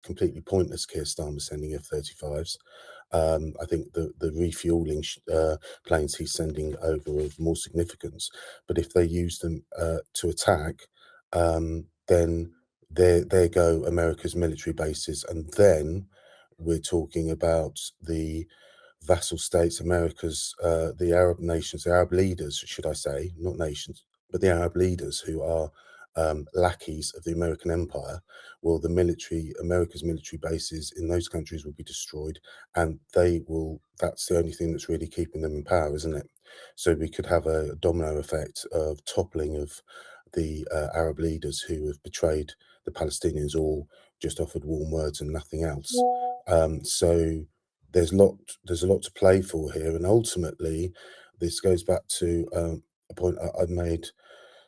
completely pointless Keir Starmer sending F-35s. I think the refueling planes he's sending over are of more significance. But if they use them to attack, then there go America's military bases, and then we're talking about the vassal states, America's, the Arab nations, the Arab leaders, should I say, not nations, but the Arab leaders who are lackeys of the American empire. Well, America's military bases in those countries will be destroyed, and that's the only thing that's really keeping them in power, isn't it? So we could have a domino effect of toppling of the Arab leaders who have betrayed the Palestinians or just offered warm words and nothing else. So there's a lot to play for here, and ultimately, this goes back to a point I've made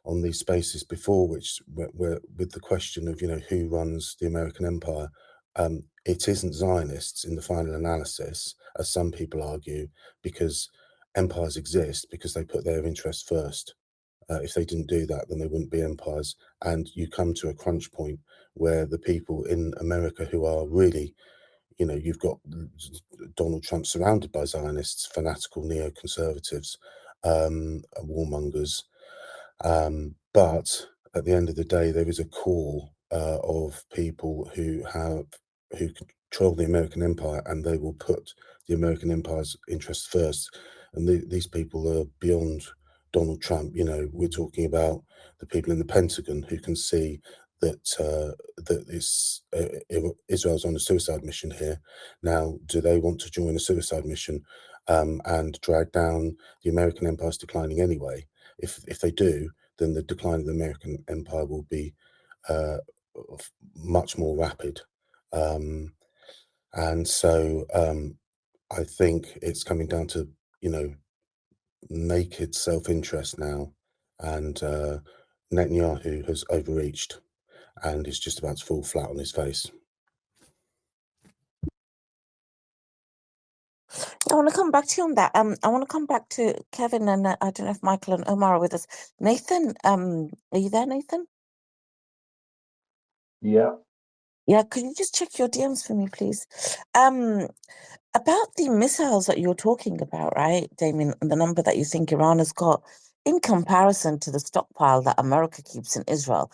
on these spaces before, which where with the question of who runs the American empire. It isn't Zionists in the final analysis, as some people argue, because empires exist because they put their interests first. If they didn't do that, then they wouldn't be empires. And you come to a crunch point where the people in America who are really, you've got Donald Trump surrounded by Zionists, fanatical neoconservatives, warmongers. But at the end of the day, there is a core of people who control the American empire, and they will put the American empire's interests first. And these people are beyond Donald Trump. We're talking about the people in the Pentagon who can see that Israel's on a suicide mission here. Now, do they want to join a suicide mission and drag down the American empire's declining anyway? If they do, then the decline of the American empire will be much more rapid. And so I think it's coming down to, naked self-interest now. And Netanyahu has overreached and is just about to fall flat on his face. I want to come back to you on that. I want to come back to Kevin, and I don't know if Michael and Omar are with us. Nathan, are you there, Nathan? Yeah. Yeah, could you just check your DMs for me, please? About the missiles that you're talking about, right, Damien, and the number that you think Iran has got in comparison to the stockpile that America keeps in Israel.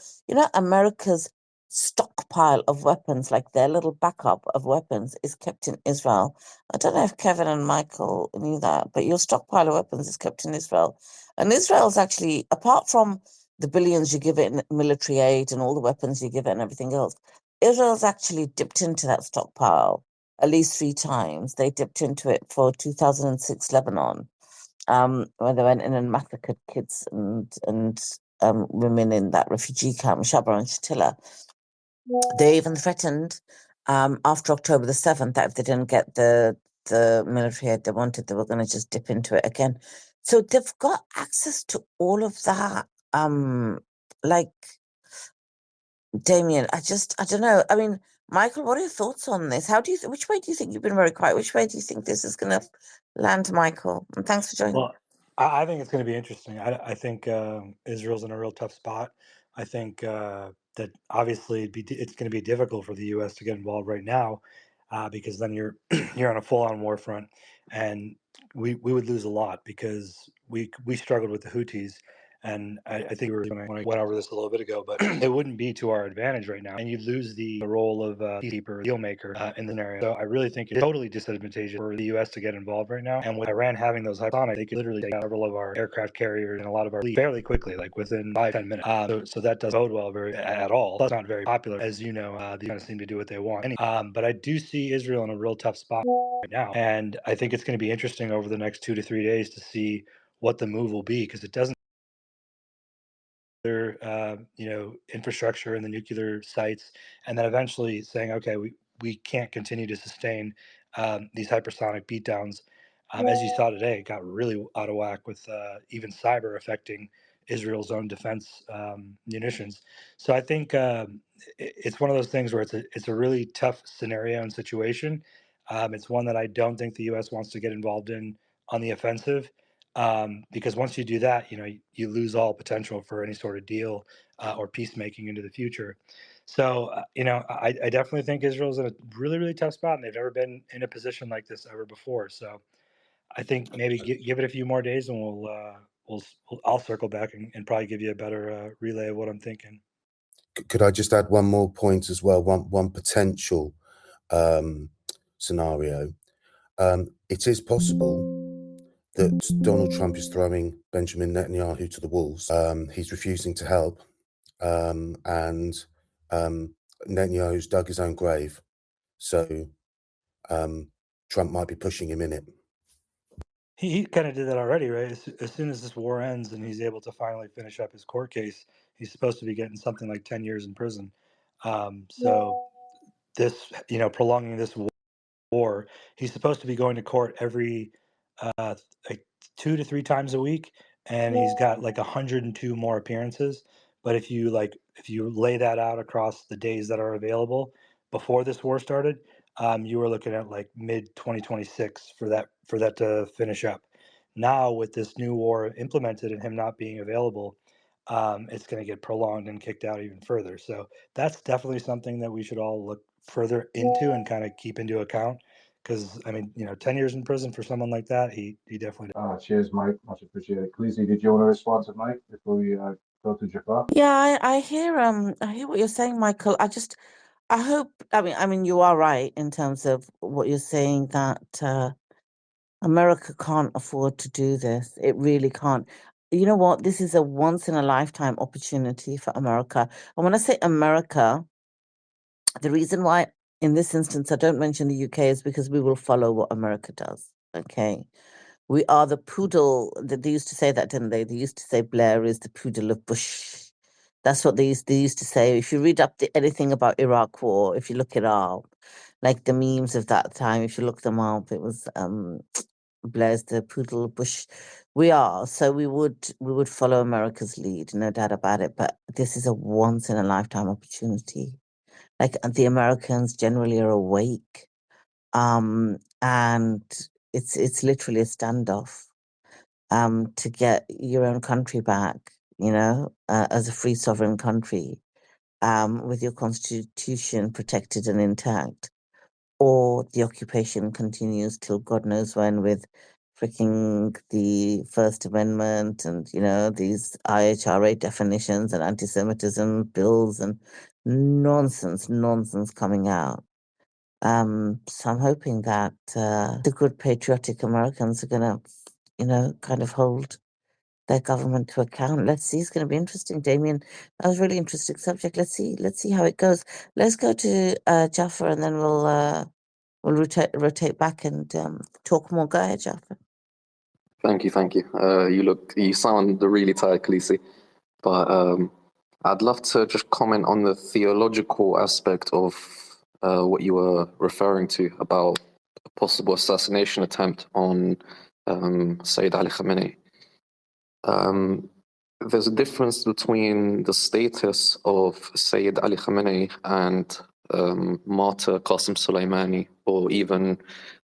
America's stockpile of weapons, like their little backup of weapons, is kept in Israel. I don't know if Kevin and Michael knew that, but your stockpile of weapons is kept in Israel. And Israel's actually, apart from the billions you give it in military aid and all the weapons you give it and everything else, Israel's actually dipped into that stockpile at least 3 times. They dipped into it for 2006 Lebanon, where they went in and massacred kids and women in that refugee camp, Shabra and Shatila. They even threatened after October the 7th that if they didn't get the military aid they wanted, they were going to just dip into it again. So they've got access to all of that. Like, Damien, I don't know. I mean, Michael, what are your thoughts on this? Which way do you think you've been very quiet? Which way do you think this is going to land, Michael? And thanks for joining. Well, I think it's going to be interesting. I think Israel's in a real tough spot. I think that obviously it's going to be difficult for the U.S. to get involved right now because then you're you're on a full-on war front, and we would lose a lot because we struggled with the Houthis. And I think when I went over this a little bit ago, but it wouldn't be to our advantage right now. And you'd lose the role of peacekeeper, deal maker in the scenario. So I really think it's totally disadvantageous for the U.S. to get involved right now. And with Iran having those hypersonics, they could literally take out several of our aircraft carriers and a lot of our fleet fairly quickly, like within 5-10 minutes. So that doesn't bode well at all. Plus, not very popular, as you know. They kind of seem to do what they want. But I do see Israel in a real tough spot right now, and I think it's going to be interesting over the next 2 to 3 days to see what the move will be, because it doesn't their infrastructure and the nuclear sites, and then eventually saying, okay, we can't continue to sustain these hypersonic beatdowns. As you saw today, it got really out of whack with even cyber affecting Israel's own defense munitions. So I think it's one of those things where it's a really tough scenario and situation. It's one that I don't think the U.S. wants to get involved in on the offensive. Because once you do that, you lose all potential for any sort of deal or peacemaking into the future. So, I definitely think Israel's in a really, really tough spot, and they've never been in a position like this ever before. So, I think maybe give it a few more days, and I'll circle back and probably give you a better relay of what I'm thinking. Could I just add one more point as well? One potential scenario. It is possible that Donald Trump is throwing Benjamin Netanyahu to the wolves. He's refusing to help, and Netanyahu's dug his own grave. So Trump might be pushing him in it. He kind of did that already, right? As soon as this war ends and he's able to finally finish up his court case, he's supposed to be getting something like 10 years in prison. So this, prolonging this war, he's supposed to be going to court every like 2 to 3 times a week, and he's got like 102 more appearances. But if you lay that out across the days that are available before this war started, you were looking at like mid 2026 for that to finish up. Now with this new war implemented and him not being available, it's going to get prolonged and kicked out even further. So that's definitely something that we should all look further into and kind of keep into account. Because 10 years in prison for someone like that, he definitely. Cheers, Mike. Much appreciated. Khaleesi, did you want to respond to Mike before we go to Jafar? Yeah, I hear what you're saying, Michael. I hope. I mean, you are right in terms of what you're saying, that America can't afford to do this. It really can't. You know what? This is a once in a lifetime opportunity for America. And when I say America, the reason why in this instance I don't mention the UK is because we will follow what America does. Okay. We are the poodle. They used to say that, didn't they? They used to say Blair is the poodle of Bush. That's what they used to say. If you read up anything about Iraq War, if you look it up, like the memes of that time, if you look them up, it was Blair's the poodle of Bush. We are. So we would follow America's lead, no doubt about it. But this is a once in a lifetime opportunity. Like the Americans generally are awake. And it's literally a standoff to get your own country back, as a free sovereign country, with your constitution protected and intact, or the occupation continues till God knows when with freaking the First Amendment and, these IHRA definitions and anti-Semitism bills and nonsense coming out. So I'm hoping that the good patriotic Americans are going to, kind of hold their government to account. Let's see. It's going to be interesting, Damien. That was a really interesting subject. Let's see how it goes. Let's go to Jaffa, and then we'll rotate back and talk more. Go ahead, Jaffa. Thank you. You sound really tired, Khaleesi. But I'd love to just comment on the theological aspect of what you were referring to about a possible assassination attempt on Sayyid Ali Khamenei. There's a difference between the status of Sayyid Ali Khamenei and martyr Qasim Soleimani, or even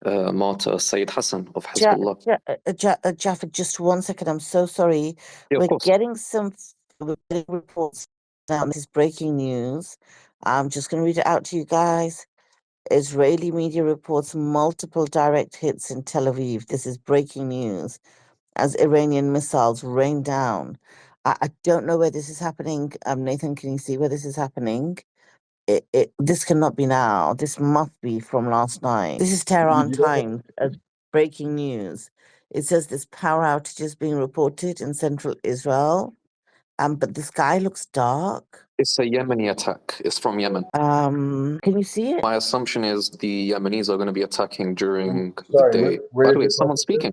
martyr Sayyid Hassan of Hezbollah. Jaffa, just 1 second. I'm so sorry. Yeah, We're getting reports now. This is breaking news. I'm just going to read it out to you guys. Israeli media reports multiple direct hits in Tel Aviv. This is breaking news as Iranian missiles rain down. I don't know where this is happening. Nathan, can you see where this is happening? This cannot be now. This must be from last night. This is Tehran Times as breaking news. It says there's power outages being reported in central Israel. But the sky looks dark. It's a Yemeni attack. It's from Yemen. Can you see it? My assumption is the Yemenis are going to be attacking during the day. By the way, is someone speaking?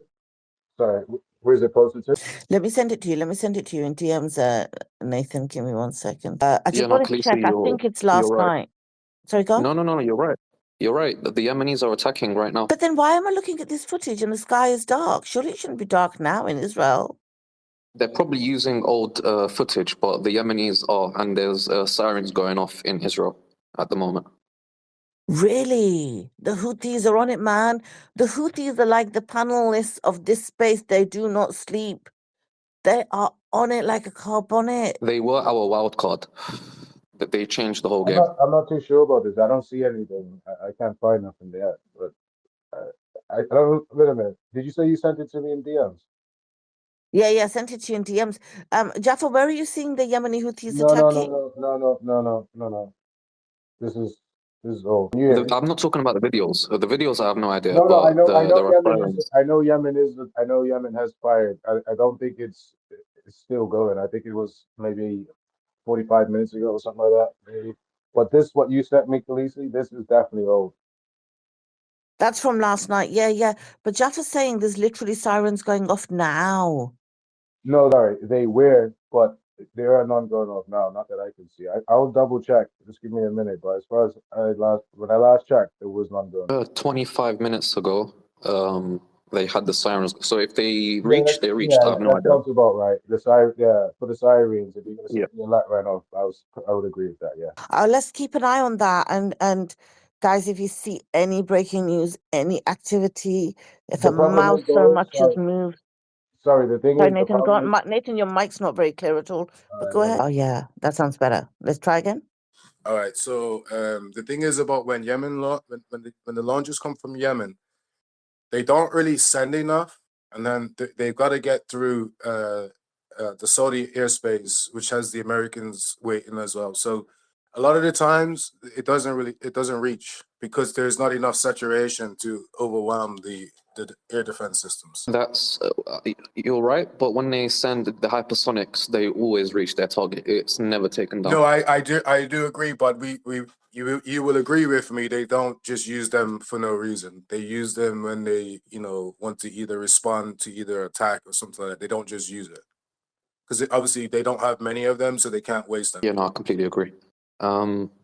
Sorry, where's it posted to? Let me send it to you. In DMs, Nathan. Give me 1 second. I just want to check. I think it's last night. Sorry, go on. No, you're right. You're right. The Yemenis are attacking right now. But then why am I looking at this footage and the sky is dark? Surely it shouldn't be dark now in Israel. They're probably using old footage, but the Yemenis are, and there's sirens going off in Israel at the moment. Really? The Houthis are on it, man. The Houthis are like the panelists of this space. They do not sleep. They are on it like a car bonnet. They were our wild card. that they changed the whole game. I'm not too sure about this. I don't see anything. I can't find nothing there. But I don't. Wait a minute. Did you say you sent it to me in DMs? Yeah, I sent it to you in DMs. Jaffa, where are you seeing the Yemeni Houthis No. attacking? No. This is old. Can you hear me? I'm not talking about the videos. The videos, I have no idea. No. I But know there are Yemen is. sirens. I know Yemen is. I know Yemen has fired. I don't think it's still going. I think it was maybe 45 minutes ago or something like that. Maybe. But this, what you sent me, Khaleesi, this is definitely old. That's from last night. Yeah. But Jaffa's saying there's literally sirens going off now. No, sorry, they were, but there are none going off now. Not that I can see. I'll double check. Just give me a minute. But as far as when I last checked, there was none going. 25 minutes ago, they had the sirens. So if they reached, they reached. I have no That idea. sounds about right. For the sirens, if you're gonna say Yeah. the light ran off, I would agree with that. Yeah. Let's keep an eye on that. And guys, if you see any breaking news, any activity, if The a problem mouse is, so though, much as moved. sorry. The thing Sorry, is, the Nathan, go problem on. is. Nathan, your mic's not very clear at all. But go Let ahead. me- Oh, yeah, that sounds better. Let's try again. All right. So the thing is about when when the launches come from Yemen, they don't really send enough, and then they've got to get through the Saudi airspace, which has the Americans waiting as well. So a lot of the times it doesn't reach because there's not enough saturation to overwhelm the air defense systems. That's you're right, but when they send the hypersonics, they always reach their target. It's never taken down. No, I do agree, but you will agree with me. They don't just use them for no reason. They use them when they want to either respond to either attack or something like that. They don't just use it because obviously they don't have many of them, so they can't waste them. Yeah, no, I completely agree.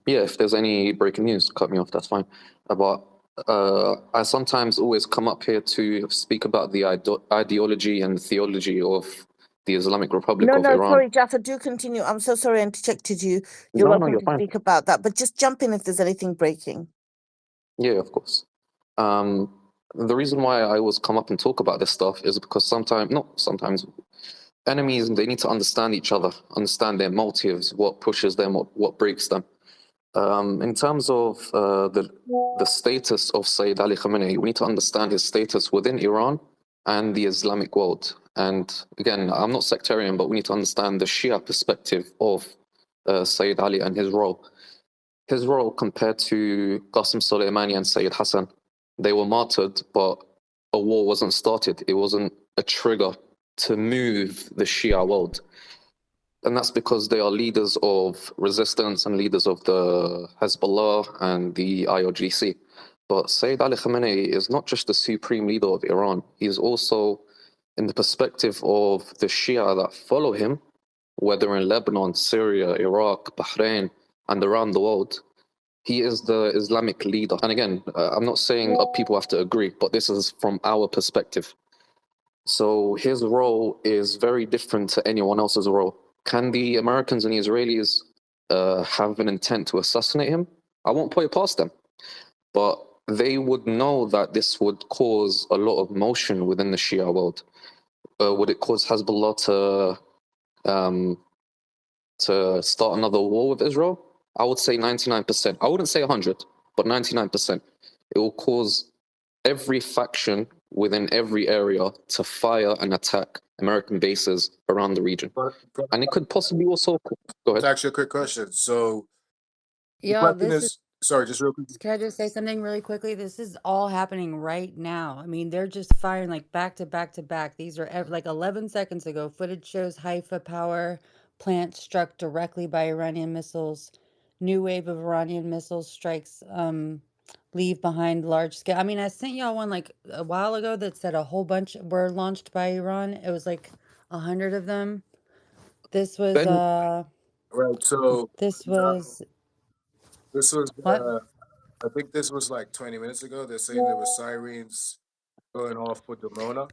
If there's any breaking news, cut me off. That's fine. But I sometimes always come up here to speak about the ideology and theology of the Islamic Republic of Iran. Sorry, Jaffa, do continue. I'm so sorry I interjected you. You're No, welcome you're to fine. speak about that, but just jump in if there's anything breaking. Yeah, of course. The reason why I always come up and talk about this stuff is because sometimes enemies, they need to understand each other, understand their motives, what pushes them, what breaks them. In terms of the status of Sayyid Ali Khamenei, we need to understand his status within Iran and the Islamic world. And again, I'm not sectarian, but we need to understand the Shia perspective of Sayyid Ali and his role. His role compared to Qasim Soleimani and Sayyid Hassan, they were martyred, but a war wasn't started. It wasn't a trigger to move the Shia world. And that's because they are leaders of resistance and leaders of the Hezbollah and the IRGC. But Sayyid Ali Khamenei is not just the supreme leader of Iran. He's also, in the perspective of the Shia that follow him, whether in Lebanon, Syria, Iraq, Bahrain, and around the world, he is the Islamic leader. And again, I'm not saying people have to agree, but this is from our perspective. So his role is very different to anyone else's role. Can the Americans and the Israelis have an intent to assassinate him? I won't put it past them. But they would know that this would cause a lot of motion within the Shia world. Would it cause Hezbollah to start another war with Israel? I would say 99%. I wouldn't say 100, but 99%. It will cause every faction within every area to fire and attack American bases around the region. And it could possibly also go It's ahead. actually a quick question. So the Yo, question is, sorry, just real quick. can I just say something really quickly? This is all happening right now. I mean, they're just firing like back to back to back. These are like 11 seconds ago. Footage shows Haifa power plant struck directly by Iranian missiles. New wave of Iranian missiles strikes leave behind large scale. I mean, I sent y'all one like a while ago that said a whole bunch were launched by Iran. It was like 100 of them. This was Right. So this was this was what? I think this was like 20 minutes ago. They're saying there were sirens going off for Dimona.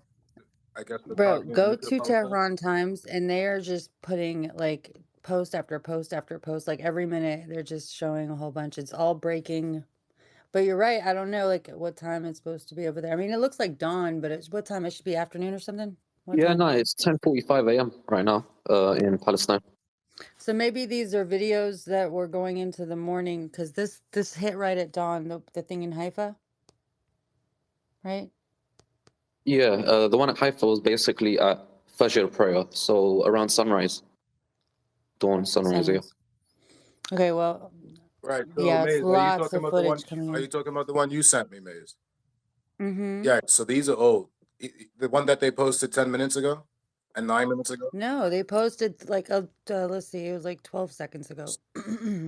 I guess the Bro, target go nuclear to power plant. Tehran Times and they are just putting like post after post after post, like every minute they're just showing a whole bunch. It's all breaking. But you're right, I don't know like what time it's supposed to be over there. I mean, it looks like dawn, but it's what time? It should be afternoon or something? What Yeah, time? no, it's 10:45 a.m. right now in Palestine. So maybe these are videos that were going into the morning because this hit right at dawn. The thing in Haifa, right? Yeah, the one at Haifa was basically at Fajr prayer, so around sunrise, dawn, sunrise. Yeah. Sunrise. Okay, well, Right. So, yeah, it's Maze, are you lots talking of about the one? footage coming Are in. you talking about the one you sent me, Maze? Mm-hmm. Yeah. So these are old. The one that they posted 10 minutes ago and 9 minutes ago. No, they posted like let's see, it was like 12 seconds ago.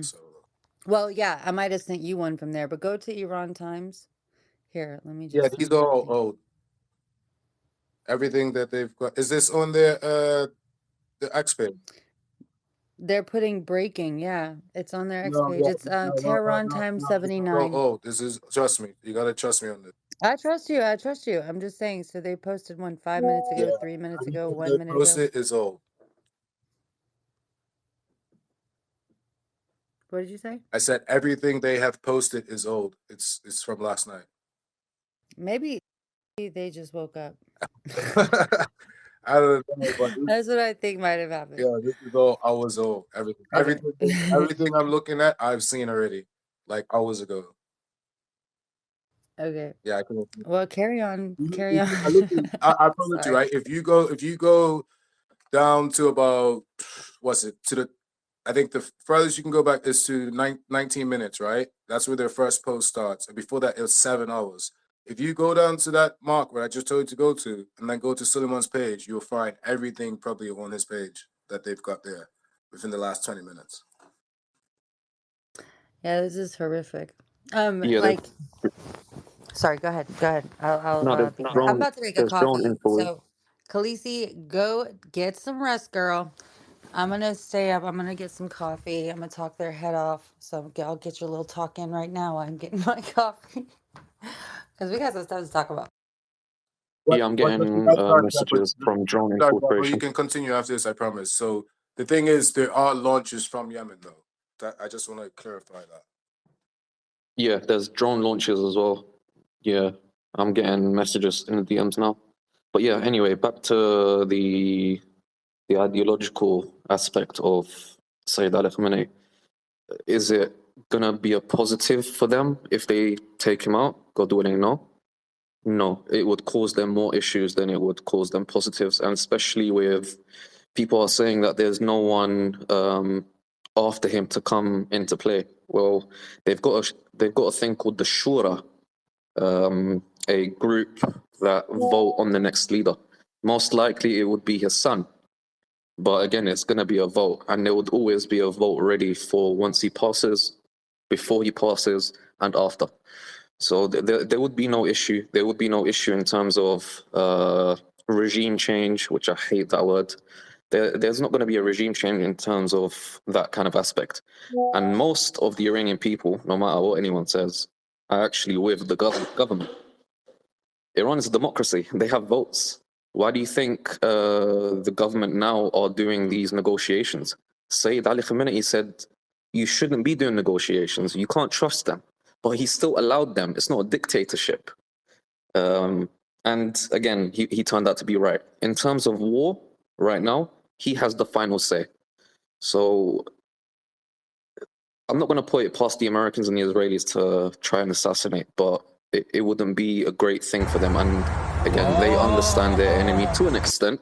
So Well, yeah, I might have sent you one from there, but go to Iran Times. Here, let me yeah, just these send are you. I all think old. Everything that they've got. Is this on their the X page? they're putting breaking. Yeah, it's on their X No, page. yeah, It's Tehran Times no. This is all 79. old. This is trust me. You gotta trust me on this. I trust you. I trust you. I'm just saying. So they posted one 5 minutes Yeah, ago, 3 minutes ago, everything one they minute ago. posted is old. What did you say? I said everything they have posted is old. It's from last night. Maybe they just woke up. I don't know, but That's what I think might have happened. yeah, this is all hours old. Everything, Okay. everything I'm looking at, I've seen already, like hours ago. Okay. Yeah, I can. Well, carry on. Carry on. I promise you, Sorry. right? If you go down to about what's it to the I think the furthest you can go back is to 19 minutes, right? That's where their first post starts. And before that, it was 7 hours. If you go down to that mark where I just told you to go to, and then go to Suleiman's page, you'll find everything probably on his page that they've got there within the last 20 minutes. Yeah, this is horrific. Yeah, Like, sorry, go ahead. Go ahead. I'll no, be quiet. I'm about to make a there's drone coffee. info. So, Khaleesi, go get some rest, girl. I'm gonna stay up. I'm gonna get some coffee. I'm gonna talk their head off. So I'll get your little talk in right now. I'm getting my coffee because we got some stuff to talk about. Yeah, I'm getting messages from drone Sorry, but you infiltration. can continue after this, I promise. So the thing is, there are launches from Yemen, though. That I just want to clarify that. Yeah, there's drone launches as well. Yeah, I'm getting messages in the DMs now. But yeah, anyway, back to the ideological aspect of Sayyid Ali Khamenei. Is it gonna be a positive for them if they take him out? God willing, no. No, it would cause them more issues than it would cause them positives, and especially with people are saying that there's no one after him to come into play. Well, they've got a thing called the Shura, a group that vote on the next leader. Most likely, it would be his son. But again, it's going to be a vote, and there would always be a vote ready for once he passes, before he passes, and after. So there would be no issue. There would be no issue in terms of regime change, which I hate that word. There's not going to be a regime change in terms of that kind of aspect. And most of the Iranian people, no matter what anyone says, are actually with the government. Iran is a democracy. They have votes. Why do you think the government now are doing these negotiations? Sayyid Ali Khamenei said, you shouldn't be doing negotiations. You can't trust them. But he still allowed them. It's not a dictatorship. And again, he turned out to be right. In terms of war, right now, he has the final say. So I'm not going to put it past the Americans and the Israelis to try and assassinate, but it wouldn't be a great thing for them. And again, they understand their enemy to an extent.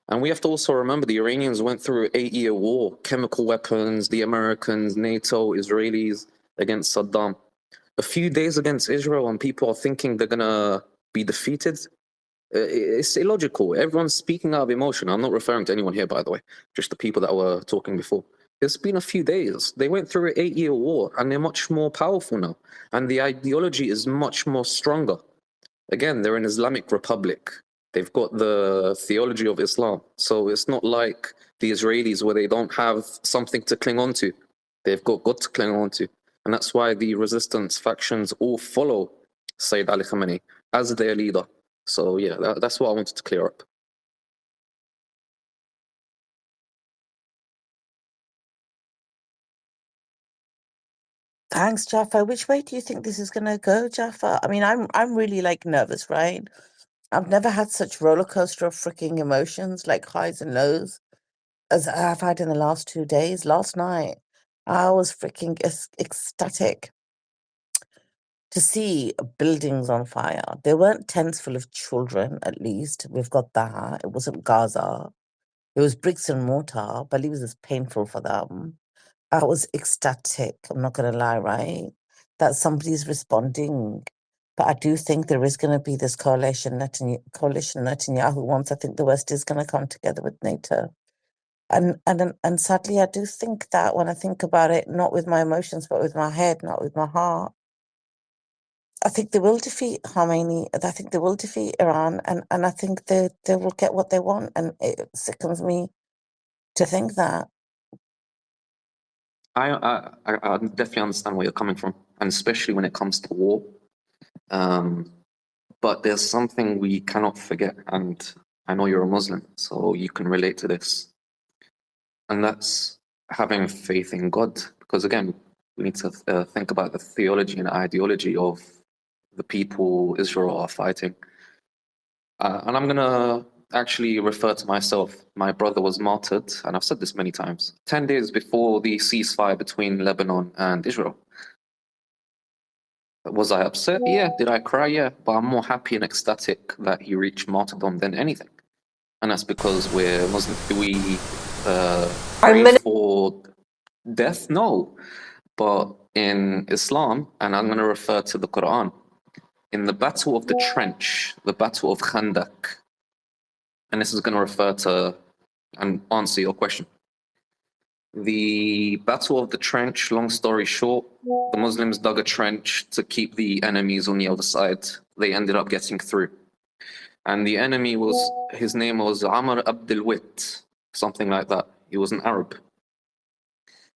And we have to also remember the Iranians went through an 8-year war, chemical weapons, the Americans, NATO, Israelis against Saddam. A few days against Israel, and people are thinking they're going to be defeated. It's illogical. Everyone's speaking out of emotion. I'm not referring to anyone here, by the way, just the people that were talking before. It's been a few days. They went through an 8-year war, and they're much more powerful now. And the ideology is much more stronger. Again, they're an Islamic republic. They've got the theology of Islam. So it's not like the Israelis where they don't have something to cling on to. They've got God to cling on to. And that's why the resistance factions all follow Sayyid Ali Khamenei as their leader. So yeah, that's what I wanted to clear up. Thanks, Jaffa. Which way do you think this is gonna go, Jaffa? I mean, I'm really like nervous, right? I've never had such roller coaster of freaking emotions, like highs and lows. as I've had in the last 2 days. Last night, I was freaking ecstatic to see buildings on fire. There weren't tents full of children, at least. We've got that. It wasn't Gaza. It was bricks and mortar. I believe it was painful for them. I was ecstatic, I'm not going to lie, right? That somebody's responding. But I do think there is going to be this coalition Netanyahu wants. I think the West is going to come together with NATO. And sadly, I do think that when I think about it, not with my emotions, but with my head, not with my heart, I think they will defeat Khomeini. I think they will defeat Iran, and I think they will get what they want. And it sickens me to think that. I definitely understand where you're coming from, and especially when it comes to war. But there's something we cannot forget, and I know you're a Muslim, so you can relate to this, and that's having faith in God. Because again, we need to think about the theology and ideology of the people Israel are fighting. And I'm gonna actually refer to myself. My brother was martyred, and I've said this many times, 10 days before the ceasefire between Lebanon and Israel. Was I upset? Yeah. Did I cry? Yeah. But I'm more happy and ecstatic that he reached martyrdom than anything. And that's because we're Muslim. Do we pray for death? No. But in Islam, and I'm going to refer to the Quran, in the Battle of the Trench, the Battle of Khandak, and this is going to refer to and answer your question. The Battle of the Trench, long story short, the Muslims dug a trench to keep the enemies on the other side. They ended up getting through. And the enemy was, his name was Amr Abdel Wit, something like that. He was an Arab.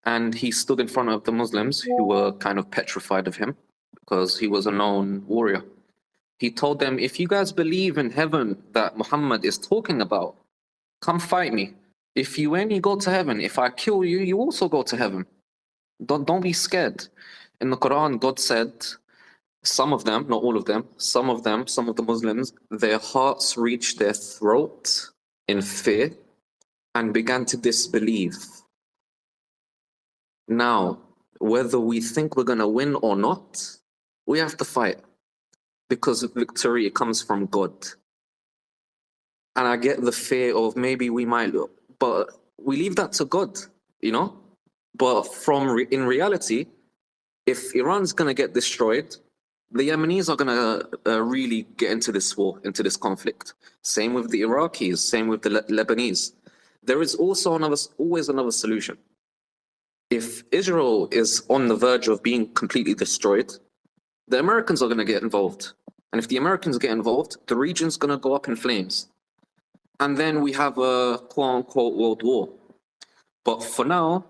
And he stood in front of the Muslims who were kind of petrified of him because he was a known warrior. He told them, if you guys believe in heaven that Muhammad is talking about, come fight me. If you only go to heaven, if I kill you, you also go to heaven. Don't be scared. In the Quran, God said, some of them, not all of them, some of the Muslims, their hearts reached their throat in fear and began to disbelieve. Now, whether we think we're going to win or not, we have to fight because victory comes from God. And I get the fear of maybe we might, but we leave that to God, you know? But in reality, if Iran's going to get destroyed, the Yemenis are going to really get into this war, into this conflict. Same with the Iraqis, same with the Lebanese. There is also always another solution. If Israel is on the verge of being completely destroyed, the Americans are going to get involved. And if the Americans get involved, the region's going to go up in flames. And then we have a quote-unquote world war. But for now,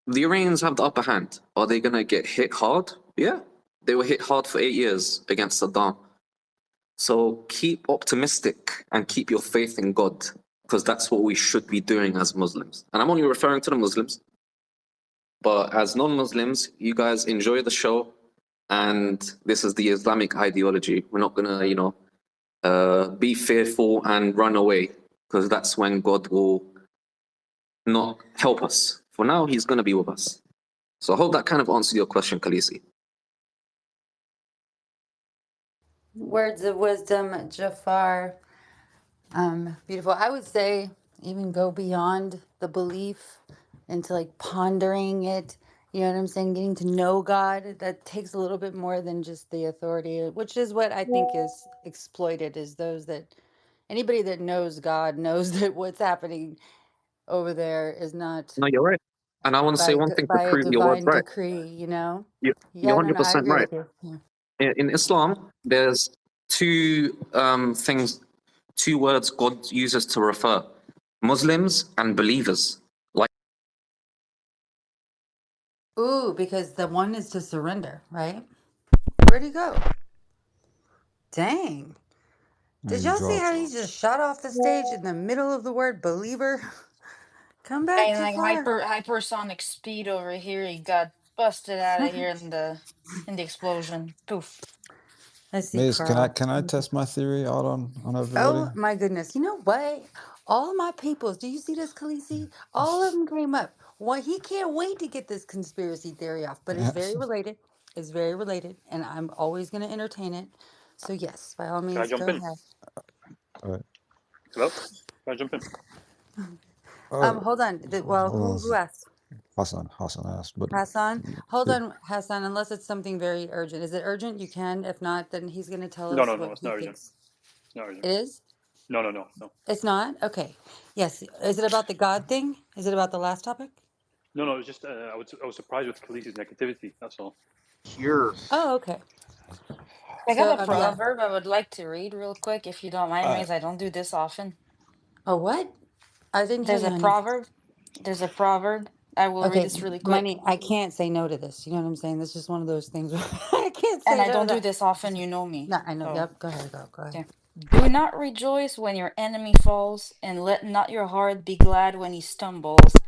the Iranians have the upper hand. Are they going to get hit hard? Yeah. They were hit hard for 8 years against Saddam. So keep optimistic and keep your faith in God, because that's what we should be doing as Muslims. And I'm only referring to the Muslims. But as non-Muslims, you guys enjoy the show. And this is the Islamic ideology. We're not going to, be fearful and run away, because that's when God will not help us. For now, he's going to be with us. So I hope that kind of answered your question, Khaleesi. Words of wisdom, Jafar. Beautiful. I would say even go beyond the belief into like pondering it. You know what I'm saying? Getting to know God. That takes a little bit more than just the authority, which is what I think is exploited, is those that anybody that knows God knows that what's happening over there is not No, you're right. And I want to say one thing to by a prove your words divine right. decree, you know? You're Yeah, no, I 100% agree right. with you. Yeah. In Islam, there's two two words God uses to refer Muslims and believers. Like, Ooh, because the one is to surrender, right? Where'd he go? Dang. Did He y'all see dropped. how he just shot off the stage in the middle of the word believer? Come back, And like Jafar. hypersonic speed over here, he got busted out of here in the explosion. Poof. I see Miz, Carl. can I test my theory out on everybody? Oh my goodness. You know what? All of my peoples, do you see this, Khaleesi? All of them came up. Well, he can't wait to get this conspiracy theory off, but it's very related. It's very related, and I'm always going to entertain it. So yes, by all Can I means, jump go in? ahead. All right. Hello? Can I jump in? Hold on. Well, Hold who on. asked? Hassan asked, but Hassan? Hold on, Hassan, unless it's something very urgent. Is it urgent? You can. If not, then he's going to tell No, us no, what no. It's he not urgent. thinks. It's not urgent. It is? No, no, no, no. It's not? Okay. Yes. Is it about the God thing? Is it about the last topic? No, no. It's just I was surprised with Khaleesi's negativity. That's all. Cure. Oh, okay. I got So, a yeah. proverb I would like to read real quick, if you don't mind, all right. Maze. I don't do this often. Oh, what? I didn't hear There's you, a honey. proverb. There's a proverb. I will read Okay, this really quick. money. I can't say no to this. You know what I'm saying? This is just one of those things where I can't And say I no to don't do that. this often, you know me. No, I know. So, Yep. Go ahead. Go ahead. okay. Do not rejoice when your enemy falls, and let not your heart be glad when he stumbles.